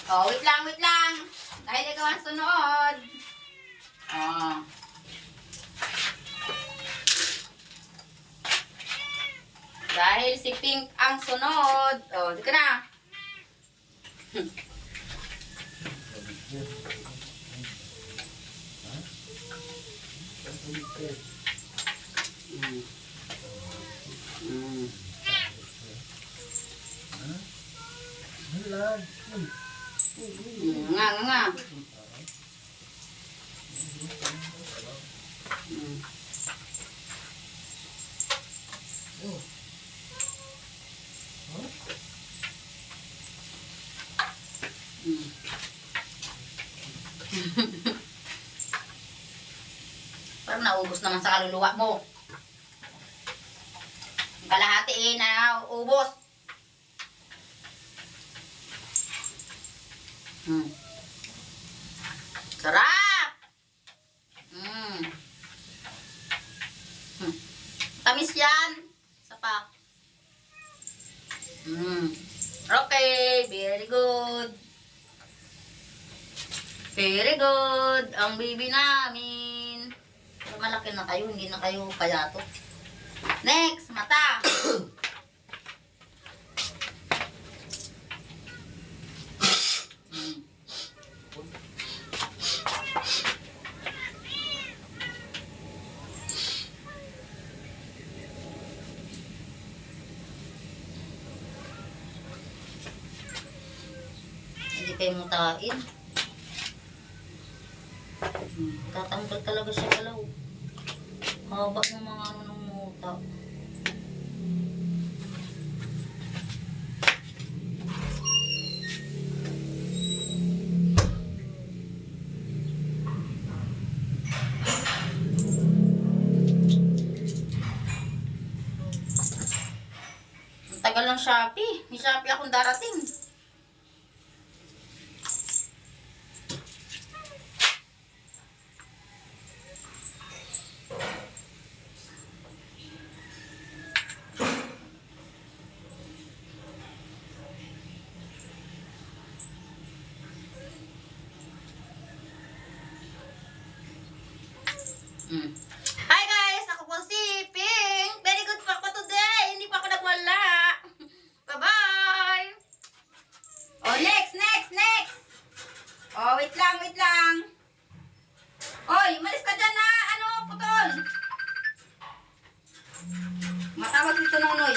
Oh, wait lang, wait lang. Dahil ikaw ang sunod. Oh. Dahil si Pink ang sunod. Oh, di ka na. Nga. Parang naubos naman sa kaluluwa mo. Ang kalahati na ubos. Sarap! Tamis yan. Isa pa. Okay, very good. Very good. Ang baby namin. Pero malaki na kayo, hindi na kayo payato. Next, mata. Hindi kayo mutain. Tatanggal talaga siya galaw. Haba ng mga ano ng muta. Ang tagal ng Shopee. May Shopee akong darating. Hi guys! Ako po si Pink. Very good po ako today. Hindi pa ako nagwala. Bye-bye! Oh, next! Oh, wait lang. Oy, umalis ka dyan na. Ano, putol? Matawag dito, Nonoy.